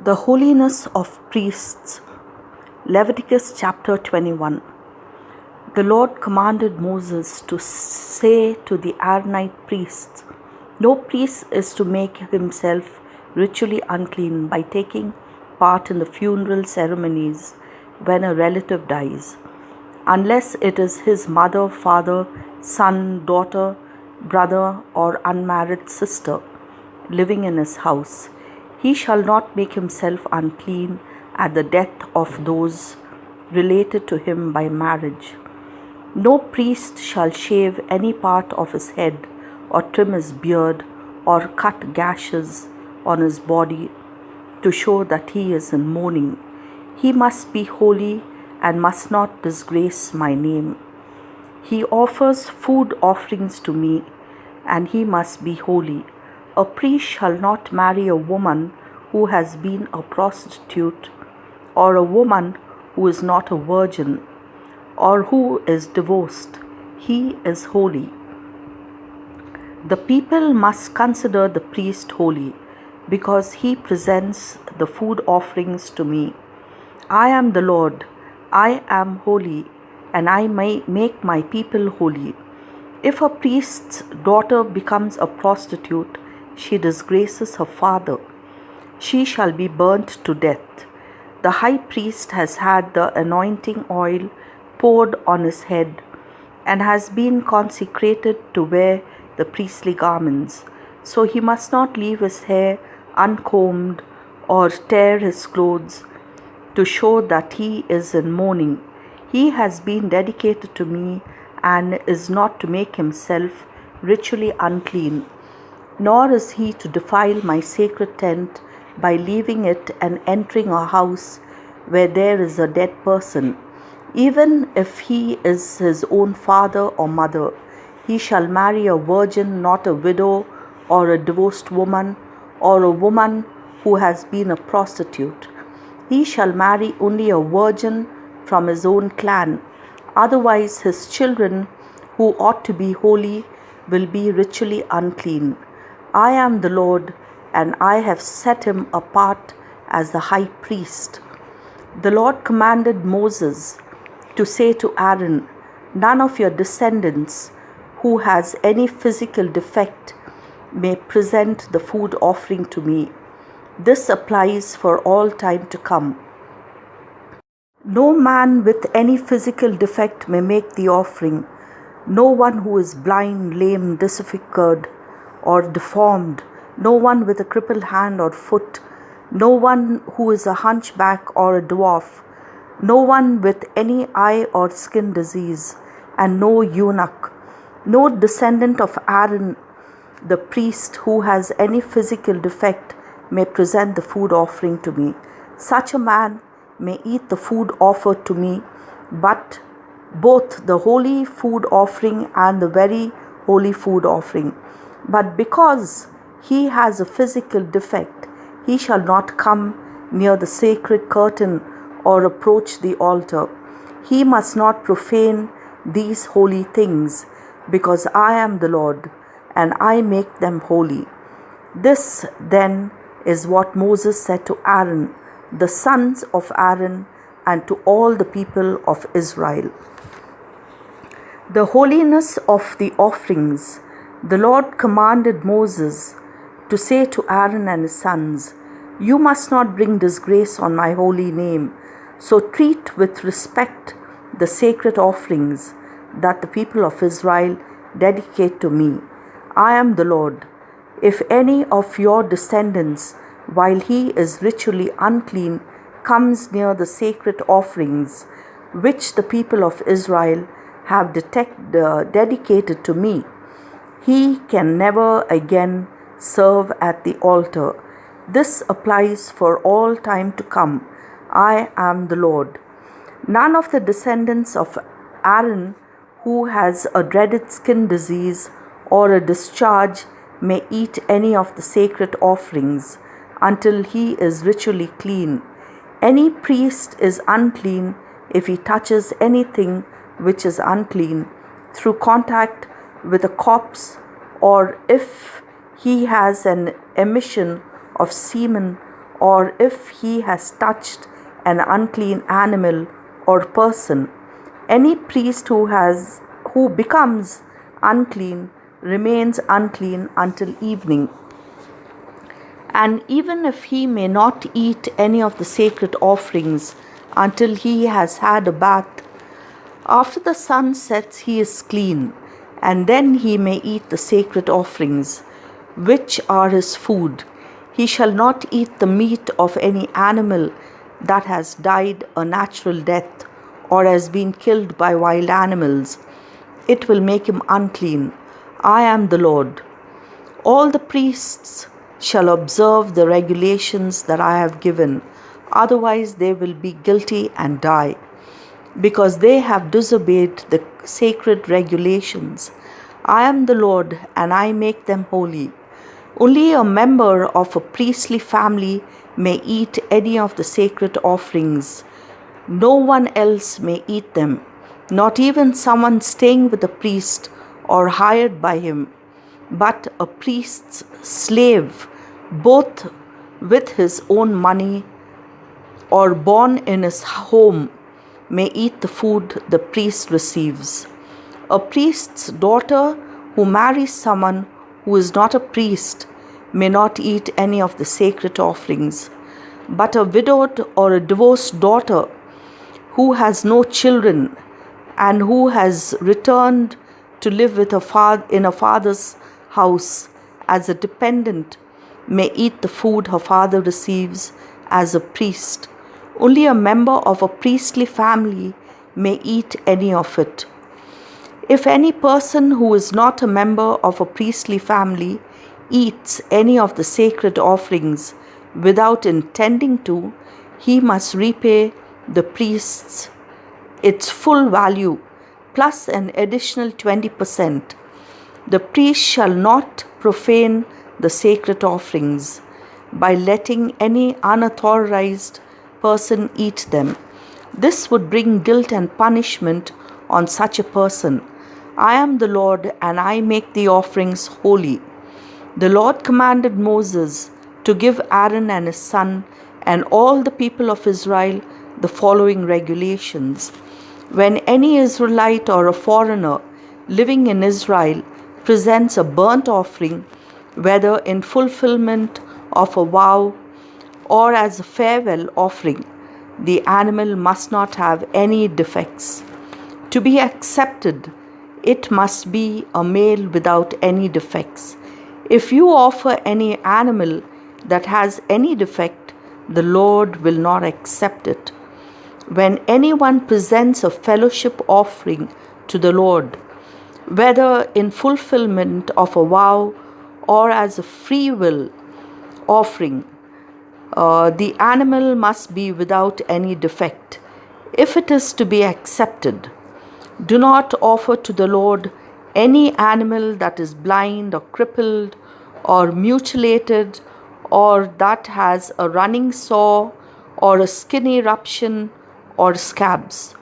The holiness of priests. Leviticus chapter 21. The Lord commanded Moses to say to the Aaronite priests, "No priest is to make himself ritually unclean by taking part in the funeral ceremonies when a relative dies, unless it is his mother, father, son, daughter, brother, or unmarried sister living in his house. He shall not make himself unclean at the death of those related to him by marriage. No priest shall shave any part of his head, or trim his beard, or cut gashes on his body to show that he is in mourning. He must be holy and must not disgrace my name. He offers food offerings to me, and he must be holy. A priest shall not marry a woman who has been a prostitute, or a woman who is not a virgin, or who is divorced. He is holy. The people must consider the priest holy, because he presents the food offerings to me. I am the Lord, I am holy, and I may make my people holy. If a priest's daughter becomes a prostitute, she disgraces her father. She shall be burnt to death. The high priest has had the anointing oil poured on his head and has been consecrated to wear the priestly garments. So he must not leave his hair uncombed or tear his clothes to show that he is in mourning. He has been dedicated to me and is not to make himself ritually unclean, nor is he to defile my sacred tent by leaving it and entering a house where there is a dead person. Even if he is his own father or mother, he shall marry a virgin, not a widow or a divorced woman, or a woman who has been a prostitute. He shall marry only a virgin from his own clan. Otherwise, his children, who ought to be holy, will be ritually unclean. I am the Lord, and I have set him apart as the high priest." The Lord commanded Moses to say to Aaron, "None of your descendants who has any physical defect may present the food offering to me. This applies for all time to come. No man with any physical defect may make the offering. No one who is blind, lame, disfigured, or deformed, no one with a crippled hand or foot, no one who is a hunchback or a dwarf, no one with any eye or skin disease, and no eunuch, no descendant of Aaron the priest who has any physical defect may present the food offering to me. Such a man may eat the food offered to me, but both the holy food offering and the very holy food offering. But because he has a physical defect, he shall not come near the sacred curtain or approach the altar. He must not profane these holy things, because I am the Lord, and I make them holy." This then is what Moses said to Aaron, the sons of Aaron, and to all the people of Israel. The holiness of the offerings. The Lord commanded Moses to say to Aaron and his sons, "You must not bring disgrace on my holy name, so treat with respect the sacred offerings that the people of Israel dedicate to me. I am the Lord. If any of your descendants, while he is ritually unclean, comes near the sacred offerings which the people of Israel have dedicated to me, he can never again serve at the altar. This applies for all time to come. I am the Lord. None of the descendants of Aaron who has a dreaded skin disease or a discharge may eat any of the sacred offerings until he is ritually clean. Any priest is unclean if he touches anything which is unclean through contact with a corpse, or if he has an emission of semen or if he has touched an unclean animal or person. Any priest who becomes unclean remains unclean until evening. And even if he may not eat any of the sacred offerings until he has had a bath, after the sun sets he is clean, and then he may eat the sacred offerings, which are his food. He shall not eat the meat of any animal that has died a natural death or has been killed by wild animals. It will make him unclean. I am the Lord. All the priests shall observe the regulations that I have given, otherwise they will be guilty and die, because they have disobeyed the sacred regulations. I am the Lord, and I make them holy. Only a member of a priestly family may eat any of the sacred offerings. No one else may eat them, not even someone staying with a priest or hired by him, but a priest's slave, both with his own money or born in his home, may eat the food the priest receives. A priest's daughter who marries someone who is not a priest may not eat any of the sacred offerings. But a widowed or a divorced daughter who has no children and who has returned to live with in her father's house as a dependent may eat the food her father receives as a priest. Only a member of a priestly family may eat any of it. If any person who is not a member of a priestly family eats any of the sacred offerings without intending to, he must repay the priests its full value plus an additional 20%. The priest shall not profane the sacred offerings by letting any unauthorized person eat them. This would bring guilt and punishment on such a person. I am the Lord, and I make the offerings holy. The Lord commanded Moses to give Aaron and his son and all the people of Israel the following regulations. When any Israelite or a foreigner living in Israel presents a burnt offering, whether in fulfillment of a vow or as a farewell offering, the animal must not have any defects. To be accepted, it must be a male without any defects. If you offer any animal that has any defect, the Lord will not accept it. When anyone presents a fellowship offering to the Lord, whether in fulfillment of a vow or as a free will offering, the animal must be without any defect, if it is to be accepted. Do not offer to the Lord any animal that is blind or crippled or mutilated or that has a running sore or a skin eruption or scabs.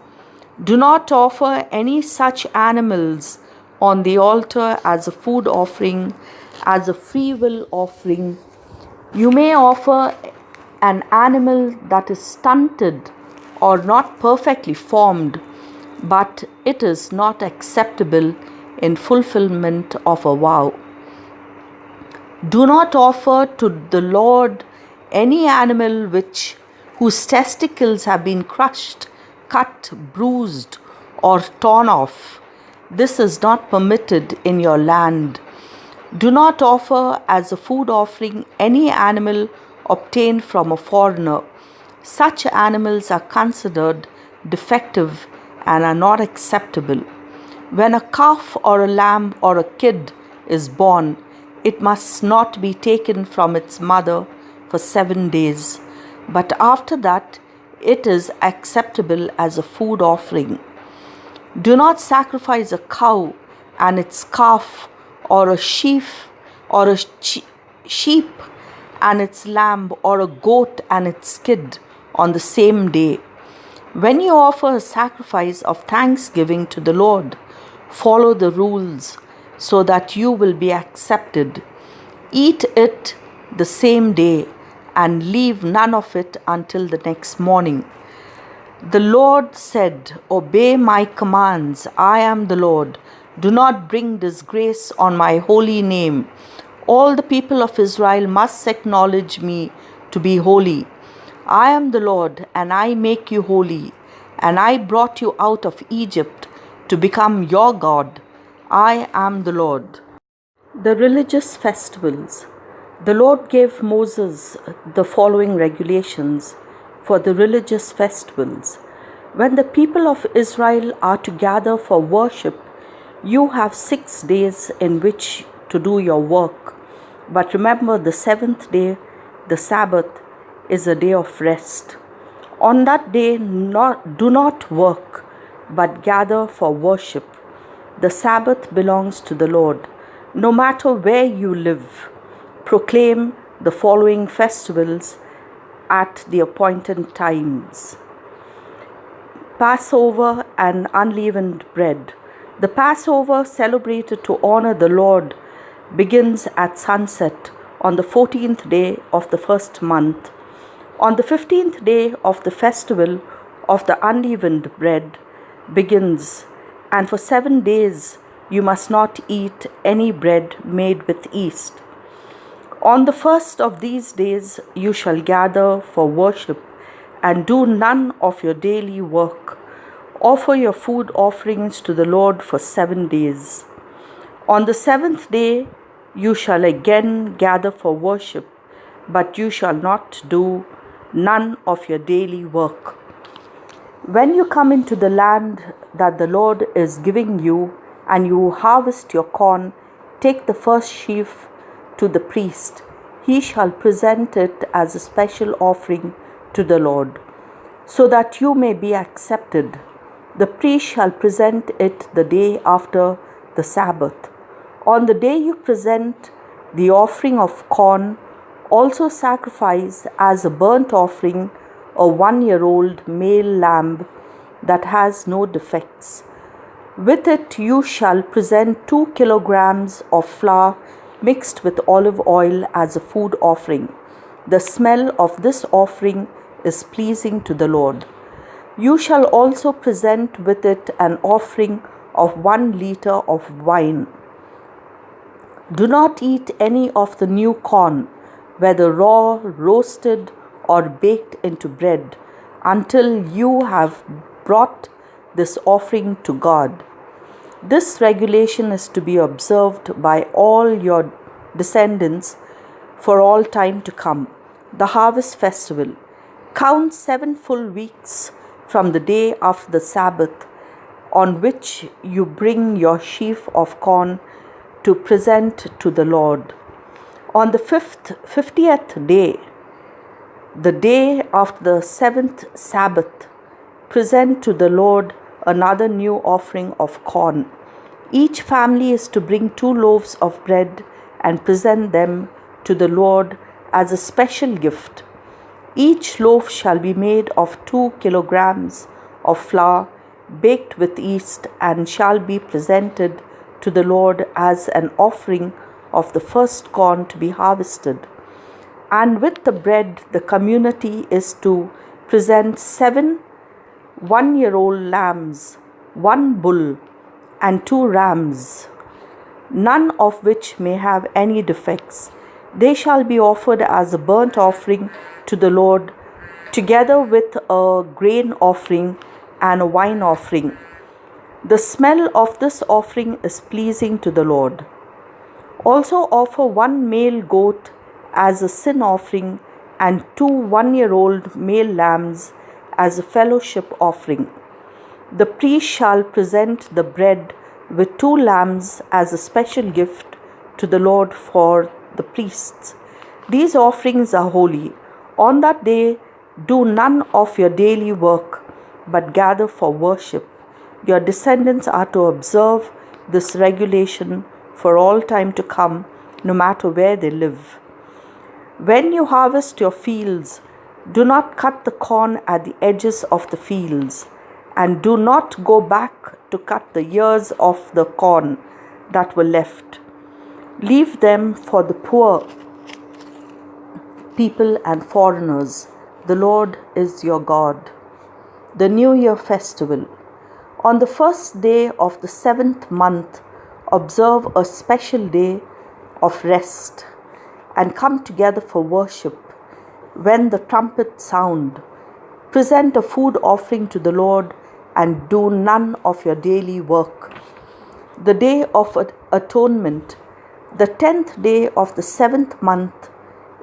Do not offer any such animals on the altar as a food offering, as a free will offering. You may offer an animal that is stunted or not perfectly formed, but it is not acceptable in fulfillment of a vow. Do not offer to the Lord any animal whose testicles have been crushed, cut, bruised, or torn off. This is not permitted in your land. Do not offer as a food offering any animal obtained from a foreigner. Such animals are considered defective and are not acceptable. When a calf or a lamb or a kid is born, it must not be taken from its mother for 7 days, but after that it is acceptable as a food offering. Do not sacrifice a cow and its calf, or a sheep and its lamb, or a goat and its kid on the same day. When you offer a sacrifice of thanksgiving to the Lord, follow the rules so that you will be accepted. Eat it the same day and leave none of it until the next morning. The Lord said, Obey my commands. I am the Lord. Do not bring disgrace on my holy name. All the people of Israel must acknowledge me to be holy. I am the Lord, and I make you holy, and I brought you out of Egypt to become your God. I am the Lord. The religious festivals. The Lord gave Moses the following regulations for the religious festivals. When the people of Israel are to gather for worship, you have 6 days in which to do your work. But remember, the 7th day, the Sabbath, is a day of rest. On that day, do not work, but gather for worship. The Sabbath belongs to the Lord. No matter where you live, proclaim the following festivals at the appointed times. Passover and unleavened bread. The Passover, celebrated to honor the Lord, begins at sunset on the 14th day of the first month. On the 15th day of the festival of the unleavened bread begins, and for 7 days you must not eat any bread made with yeast. On the first of these days you shall gather for worship, and do none of your daily work. Offer your food offerings to the Lord for 7 days. On the 7th day you shall again gather for worship, but you shall not do none of your daily work. When you come into the land that the Lord is giving you, and you harvest your corn, take the first sheaf to the priest. He shall present it as a special offering to the Lord, so that you may be accepted. The priest shall present it the day after the Sabbath. On the day you present the offering of corn, also sacrifice as a burnt offering a 1-year-old male lamb that has no defects. With it you shall present 2 kilograms of flour mixed with olive oil as a food offering. The smell of this offering is pleasing to the Lord. You shall also present with it an offering of 1 liter of wine. Do not eat any of the new corn, whether raw, roasted, or baked into bread, until you have brought this offering to God. This regulation is to be observed by all your descendants for all time to come. The Harvest Festival. Count 7 full weeks from the day of the Sabbath, on which you bring your sheaf of corn to present to the Lord. On the 50th day, the day of the 7th Sabbath, present to the Lord another new offering of corn. Each family is to bring 2 loaves of bread and present them to the Lord as a special gift. Each loaf shall be made of 2 kilograms of flour baked with yeast, and shall be presented to the Lord as an offering of the first corn to be harvested. And with the bread, the community is to present 7 1-year-old lambs, 1 bull, and 2 rams, none of which may have any defects. They shall be offered as a burnt offering to the Lord, together with a grain offering and a wine offering. The smell of this offering is pleasing to the Lord. Also offer 1 male goat as a sin offering, and 2 1-year-old male lambs as a fellowship offering. The priest shall present the bread with 2 lambs as a special gift to the Lord for the priests. These offerings are holy. On that day, do none of your daily work, but gather for worship. Your descendants are to observe this regulation for all time to come, no matter where they live. When you harvest your fields, do not cut the corn at the edges of the fields, and do not go back to cut the ears of the corn that were left. Leave them for the poor people and foreigners, the Lord is your God. The New Year Festival. On the first day of the 7th month, observe a special day of rest and come together for worship. When the trumpets sound, present a food offering to the Lord and do none of your daily work. The Day of Atonement, the 10th day of the 7th month,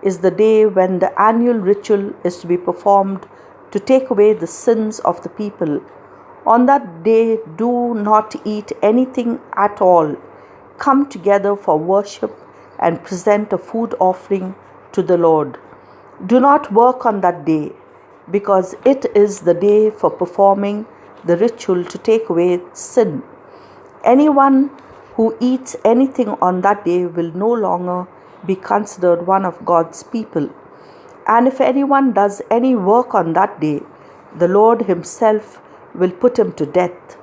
is the day when the annual ritual is to be performed to take away the sins of the people. On that day, do not eat anything at all. Come together for worship and present a food offering to the Lord. Do not work on that day, because it is the day for performing the ritual to take away sin. Anyone who eats anything on that day will no longer be considered one of God's people. And if anyone does any work on that day, the Lord Himself will put him to death.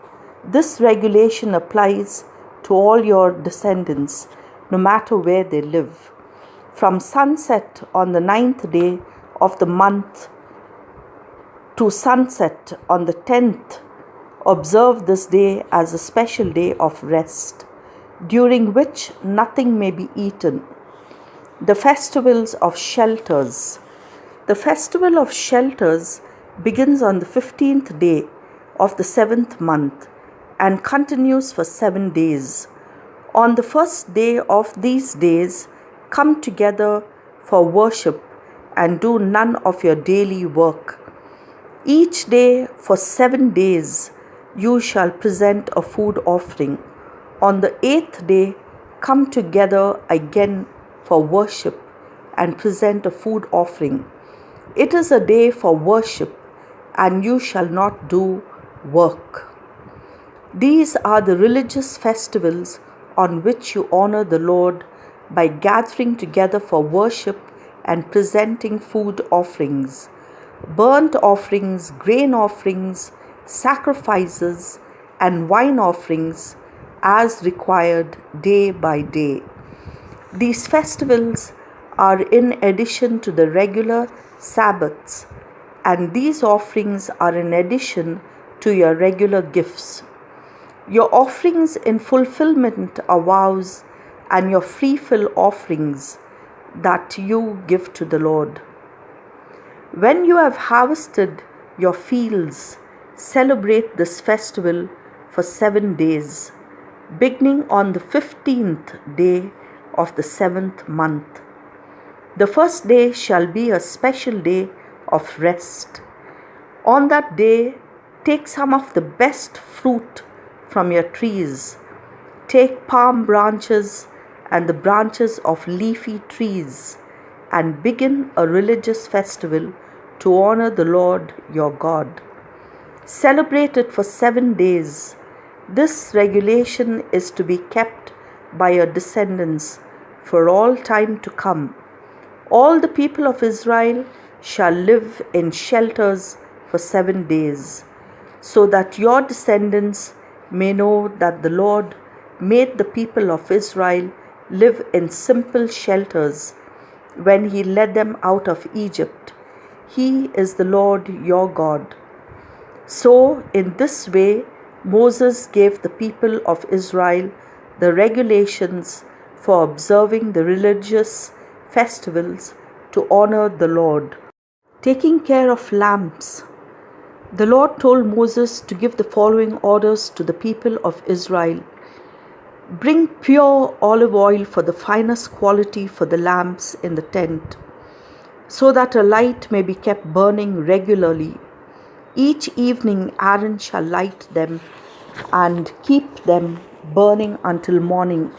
This regulation applies to all your descendants, no matter where they live. From sunset on the 9th day of the month to sunset on the 10th, observe this day as a special day of rest, during which nothing may be eaten. The festivals of shelters. The festival of shelters begins on the 15th day of the 7th month and continues for 7 days. On the first day of these days, come together for worship and do none of your daily work. Each day for 7 days you shall present a food offering. On the 8th day, come together again for worship and present a food offering. It is a day for worship, and you shall not do work. These are the religious festivals on which you honor the Lord by gathering together for worship and presenting food offerings, burnt offerings, grain offerings, sacrifices, and wine offerings as required day by day. These festivals are in addition to the regular Sabbaths, and these offerings are in addition to your regular gifts. Your offerings in fulfillment are vows and your free-will offerings that you give to the Lord. When you have harvested your fields, celebrate this festival for 7 days, beginning on the 15th day of the 7th month. The first day shall be a special day of rest. On that day, take some of the best fruit from your trees. Take palm branches and the branches of leafy trees and begin a religious festival to honor the Lord your God. Celebrate it for 7 days. This regulation is to be kept by your descendants for all time to come. All the people of Israel shall live in shelters for 7 days, so that your descendants may know that the Lord made the people of Israel live in simple shelters when He led them out of Egypt. He is the Lord your God. So, in this way, Moses gave the people of Israel the regulations for observing the religious festivals to honor the Lord. Taking care of lamps. The Lord told Moses to give the following orders to the people of Israel. Bring pure olive oil for the finest quality for the lamps in the tent, so that a light may be kept burning regularly. Each evening Aaron shall light them and keep them burning until morning.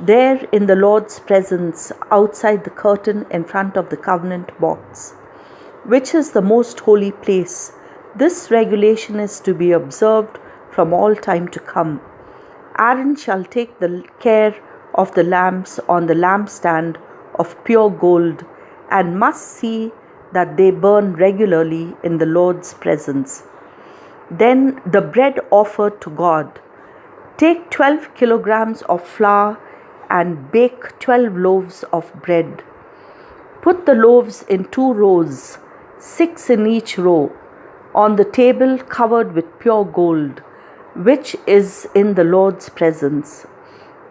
There in the Lord's presence, outside the curtain in front of the covenant box, which is the most holy place, this regulation is to be observed from all time to come. Aaron shall take the care of the lamps on the lampstand of pure gold, and must see that they burn regularly in the Lord's presence. Then the bread offered to God. Take 12 kilograms of flour and bake 12 loaves of bread. Put the loaves in 2 rows, 6 in each row, on the table covered with pure gold, which is in the Lord's presence.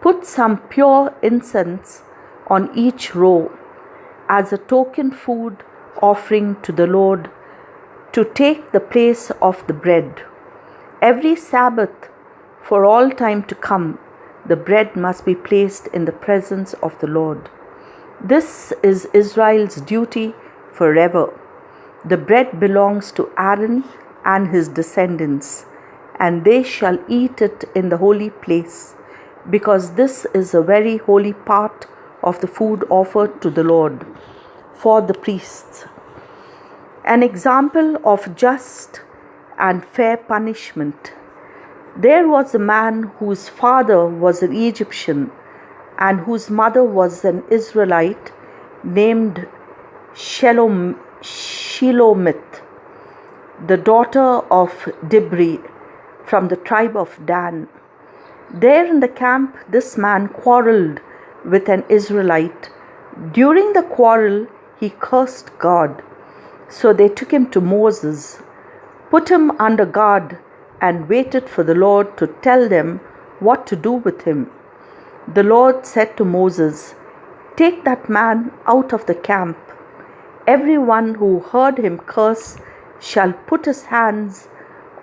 Put some pure incense on each row as a token food offering to the Lord to take the place of the bread. Every Sabbath, for all time to come, the bread must be placed in the presence of the Lord. This is Israel's duty forever. The bread belongs to Aaron and his descendants, and they shall eat it in the holy place, because this is a very holy part of the food offered to the Lord for the priests. An example of just and fair punishment. There was a man whose father was an Egyptian and whose mother was an Israelite named Shelomith, the daughter of Dibri, from the tribe of Dan. There in the camp, this man quarreled with an Israelite. During the quarrel, he cursed God. So they took him to Moses, put him under guard, and waited for the Lord to tell them what to do with him. The Lord said to Moses, "Take that man out of the camp. Everyone who heard him curse shall put his hands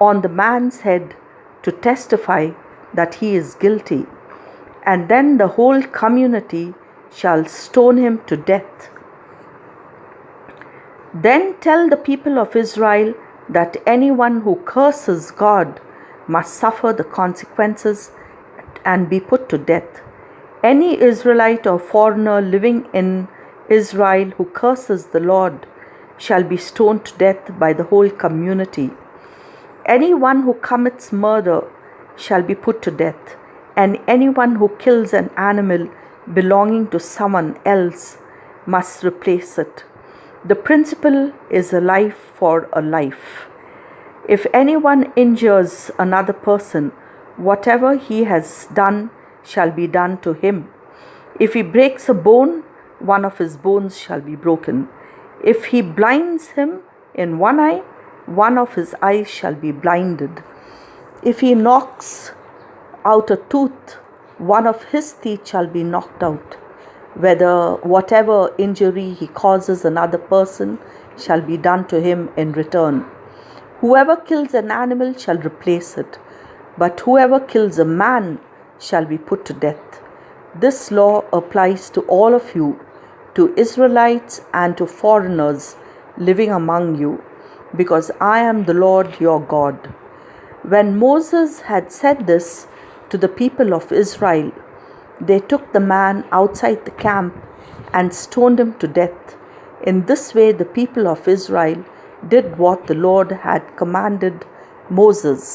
on the man's head to testify that he is guilty, and then the whole community shall stone him to death. Then tell the people of Israel that anyone who curses God must suffer the consequences and be put to death. Any Israelite or foreigner living in Israel who curses the Lord shall be stoned to death by the whole community. Anyone who commits murder shall be put to death, and anyone who kills an animal belonging to someone else must replace it. The principle is a life for a life. If anyone injures another person, whatever he has done shall be done to him. If he breaks a bone, one of his bones shall be broken. If he blinds him in one eye, one of his eyes shall be blinded. If he knocks out a tooth, one of his teeth shall be knocked out. Whatever injury he causes another person shall be done to him in return. Whoever kills an animal shall replace it, but whoever kills a man shall be put to death. This law applies to all of you, to Israelites and to foreigners living among you, because I am the Lord your God." When Moses had said this to the people of Israel, they took the man outside the camp and stoned him to death. In this way, the people of Israel did what the Lord had commanded Moses.